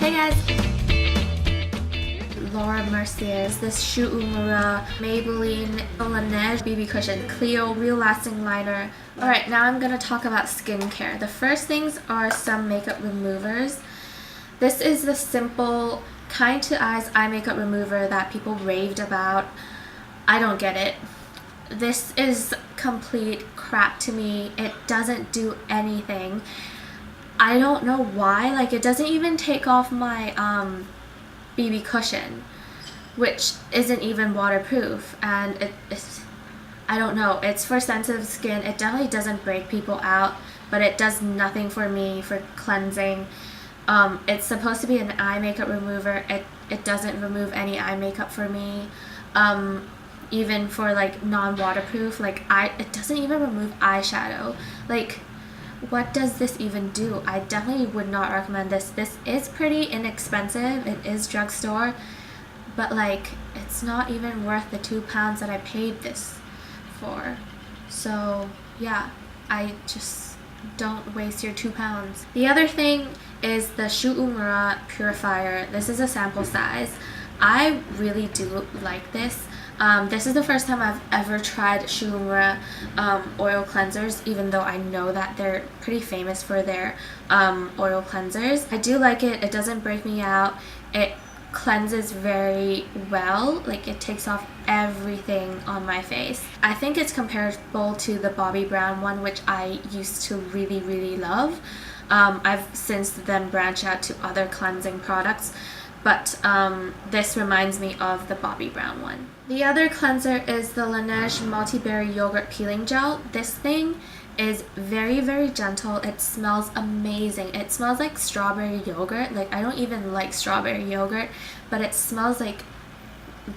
Hey guys! Laura Mercier's this Uemura Maybelline Laneige BB Cushion Cleo Real Lasting Liner. Alright, now I'm gonna talk about skincare. The first things are some makeup removers. This is the simple Kind to Eyes eye makeup remover that people raved about. I don't get it. This is complete crap to me. It doesn't do anything. I don't know why. Like, it doesn't even take off my BB cushion, which isn't even waterproof, and it's I don't know, it's for sensitive skin. It definitely doesn't break people out, but it does nothing for me for cleansing. It's supposed to be an eye makeup remover. It doesn't remove any eye makeup for me. Even for like non-waterproof, like it doesn't even remove eyeshadow. Like, what does this even do? I definitely would not recommend this. This is pretty inexpensive. It is drugstore, but like, it's not even worth the £2 that I paid this for. So yeah, I just don't waste your £2. The other thing is the Uemura Purifier. This is a sample size. I really do like this. This is the first time I've ever tried Uemura oil cleansers, even though I know that they're pretty famous for their oil cleansers. I do like it. It doesn't break me out. It cleanses very well. Like, it takes off everything on my face. I think it's comparable to the Bobbi Brown one, which I used to really love. I've since then branched out to other cleansing products, but this reminds me of the Bobbi Brown one. The other cleanser is the Laneige Multiberry Yogurt Peeling Gel. This thing is very gentle. It smells amazing. It smells like strawberry yogurt. Like, I don't even like strawberry yogurt, but it smells like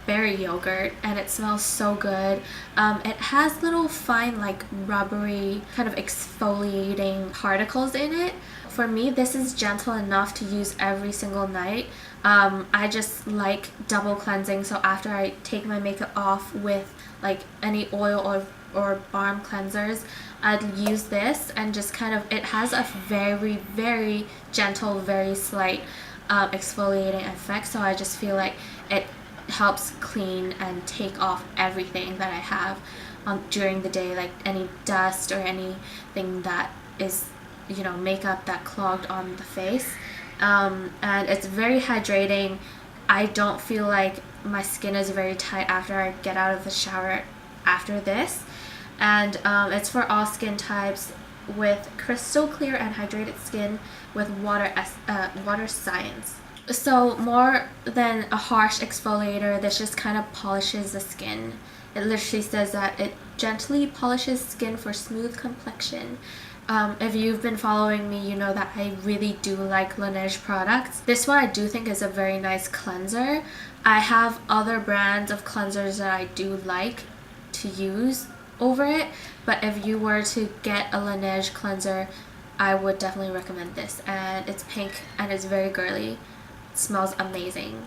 berry yogurt, and it smells so good. It has little fine, like, rubbery kind of exfoliating particles in it. For me, this is gentle enough to use every single night. I just like double cleansing, so after I take my makeup off with like any oil or balm cleansers, I'd use this, and just kind of, it has a very gentle, very slight exfoliating effect, so I just feel like it helps clean and take off everything that I have during the day, like any dust or anything that is, you know, makeup that clogged on the face. And it's very hydrating. I don't feel like my skin is very tight after I get out of the shower after this. And it's for all skin types, with crystal clear and hydrated skin with water science. So more than a harsh exfoliator, this just kind of polishes the skin. It literally says that it gently polishes skin for smooth complexion. If you've been following me, you know that I really do like Laneige products. This one I do think is a very nice cleanser. I have other brands of cleansers that I do like to use over it, but if you were to get a Laneige cleanser, I would definitely recommend this. And it's pink and it's very girly. It smells amazing.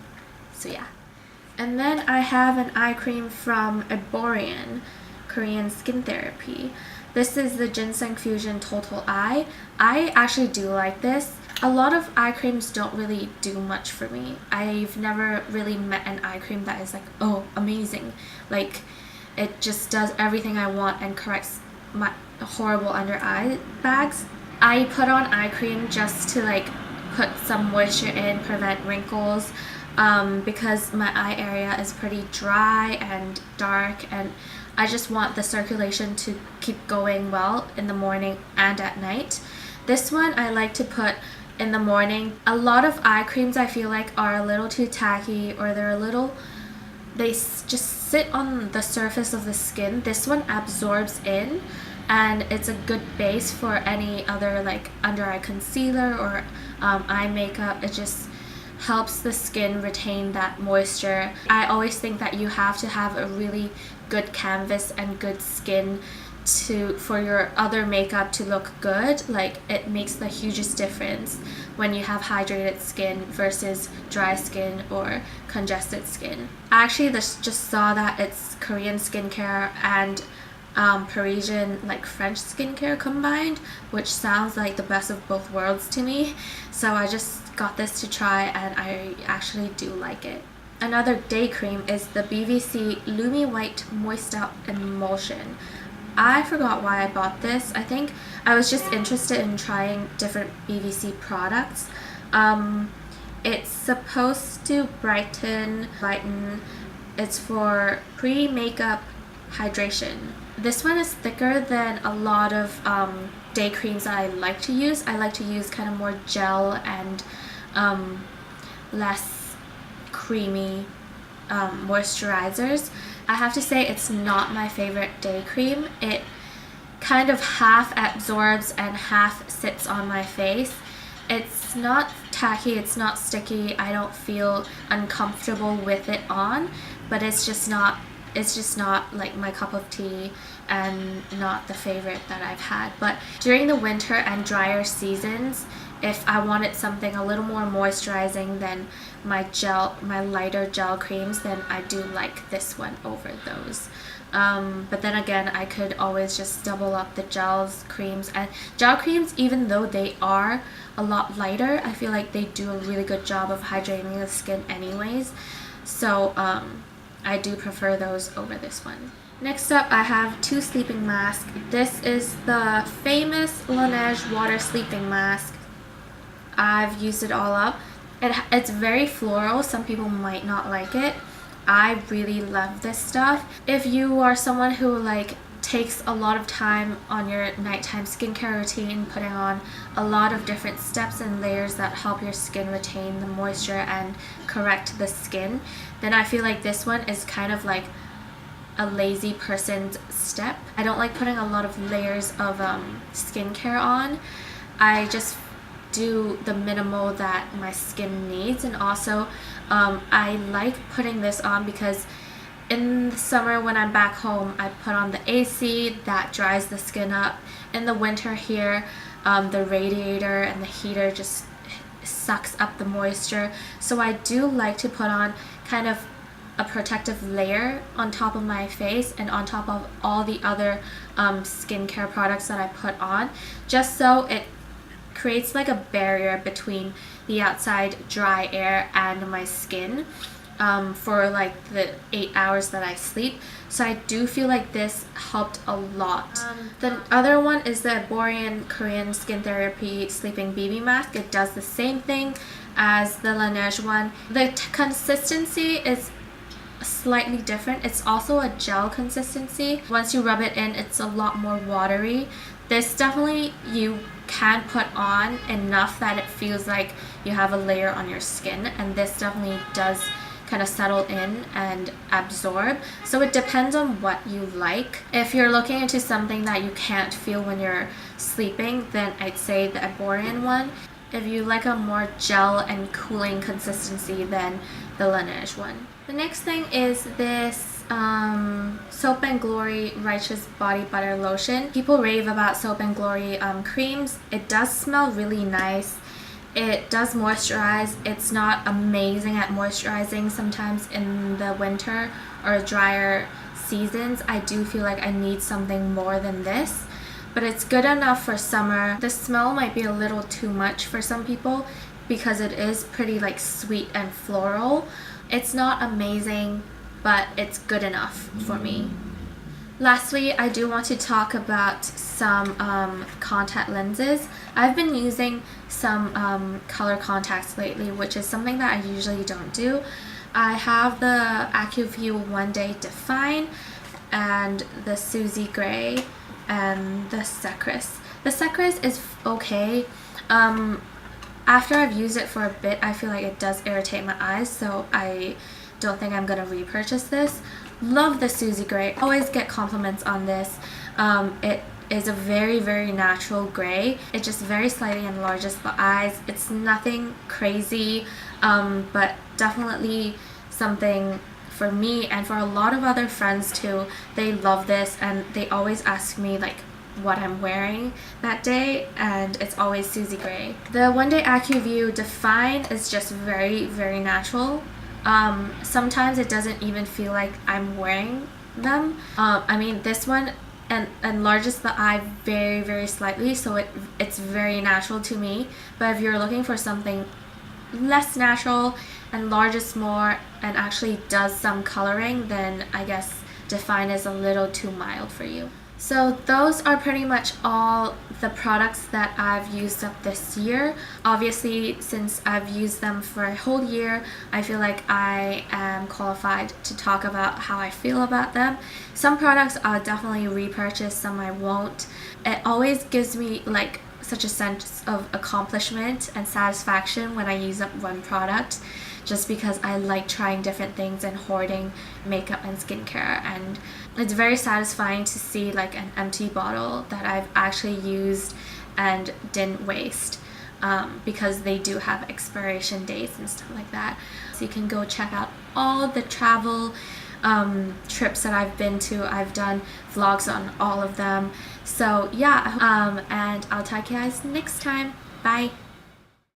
So yeah. And then I have an eye cream from Erborian, Korean skin therapy. This is the Ginseng Fusion Total Eye. I actually do like this. A lot of eye creams don't really do much for me. I've never really met an eye cream that is like, oh, amazing. Like, it just does everything I want and corrects my horrible under eye bags. I put on eye cream just to like put some moisture in, prevent wrinkles, because my eye area is pretty dry and dark, and I just want the circulation to keep going well in the morning and at night. This one I like to put in the morning. A lot of eye creams I feel like are a little too tacky, or they just sit on the surface of the skin. This one absorbs in, and it's a good base for any other like under eye concealer or eye makeup. It just helps the skin retain that moisture. I always think that you have to have a really good canvas and good skin for your other makeup to look good. Like, it makes the hugest difference when you have hydrated skin versus dry skin or congested skin. I actually just saw that it's Korean skincare, and Parisian like French skincare combined, which sounds like the best of both worlds to me. So I just got this to try and I actually do like it. Another day cream is the BVC Lumiwhite Moist Up Emulsion. I forgot why I bought this. I think I was just interested in trying different BVC products. It's supposed to brighten, lighten. It's for pre-makeup hydration. This one is thicker than a lot of day creams that I like to use. I like to use kind of more gel and less creamy moisturizers. I have to say it's not my favorite day cream. It kind of half absorbs and half sits on my face. It's not tacky, it's not sticky. I don't feel uncomfortable with it on, but it's just not like my cup of tea and not the favorite that I've had. But during the winter and drier seasons, if I wanted something a little more moisturizing than my lighter gel creams, then I do like this one over those. But then again, I could always just double up the creams. And gel creams, even though they are a lot lighter, I feel like they do a really good job of hydrating the skin anyways. So I do prefer those over this one. Next up, I have two sleeping masks. This is the famous Laneige water sleeping mask. I've used it all up. It's very floral. Some people might not like it. I really love this stuff. If you are someone who like takes a lot of time on your nighttime skincare routine, putting on a lot of different steps and layers that help your skin retain the moisture and correct the skin, then I feel like this one is kind of like a lazy person's step. I don't like putting a lot of layers of skincare on. I just do the minimal that my skin needs. And also I like putting this on because in the summer when I'm back home, I put on the AC, that dries the skin up. In the winter here, the radiator and the heater just sucks up the moisture. So I do like to put on kind of a protective layer on top of my face and on top of all the other skincare products that I put on, just so it creates like a barrier between the outside dry air and my skin for like the 8 hours that I sleep. So I do feel like this helped a lot. The other one is the Borean Korean Skin Therapy Sleeping BB Mask. It does the same thing as the Laneige one. The consistency is slightly different. It's also a gel consistency. Once you rub it in, it's a lot more watery. This definitely you can put on enough that it feels like you have a layer on your skin, and this definitely does kind of settle in and absorb. So it depends on what you like. If you're looking into something that you can't feel when you're sleeping, then I'd say the Erborian one. If you like a more gel and cooling consistency, then the Laneige one. The next thing is this Soap & Glory Righteous Body Butter Lotion. People rave about Soap & Glory creams. It does smell really nice. It does moisturize. It's not amazing at moisturizing sometimes in the winter or drier seasons. I do feel like I need something more than this, but it's good enough for summer. The smell might be a little too much for some people because it is pretty like sweet and floral. It's not amazing, but it's good enough for me. Lastly, I do want to talk about some contact lenses. I've been using some color contacts lately, which is something that I usually don't do. I have the Acuvue One Day Define and the Suzy Gray and the Secriss. The Secriss is okay. After I've used it for a bit, I feel like it does irritate my eyes, so I don't think I'm gonna repurchase this. Love the Suzy Gray. Always get compliments on this. It is a very, very natural gray. It just very slightly enlarges the eyes. It's nothing crazy, but definitely something for me and for a lot of other friends too. They love this and they always ask me like what I'm wearing that day, and it's always Suzy Gray. The One Day Acuvue Define is just very, very natural. Sometimes it doesn't even feel like I'm wearing them. I mean, this one and enlarges the eye very, very slightly, so it's very natural to me. But if you're looking for something less natural, enlarges more, and actually does some coloring, then I guess Define is a little too mild for you. So those are pretty much all the products that I've used up this year. Obviously, since I've used them for a whole year, I feel like I am qualified to talk about how I feel about them. Some products I'll definitely repurchase, some I won't. It always gives me like such a sense of accomplishment and satisfaction when I use up one product, just because I like trying different things and hoarding makeup and skincare, and it's very satisfying to see like an empty bottle that I've actually used and didn't waste, because they do have expiration dates and stuff like that. So you can go check out all the travel trips that I've been to. I've done vlogs on all of them. So yeah, and I'll talk to you guys next time. Bye.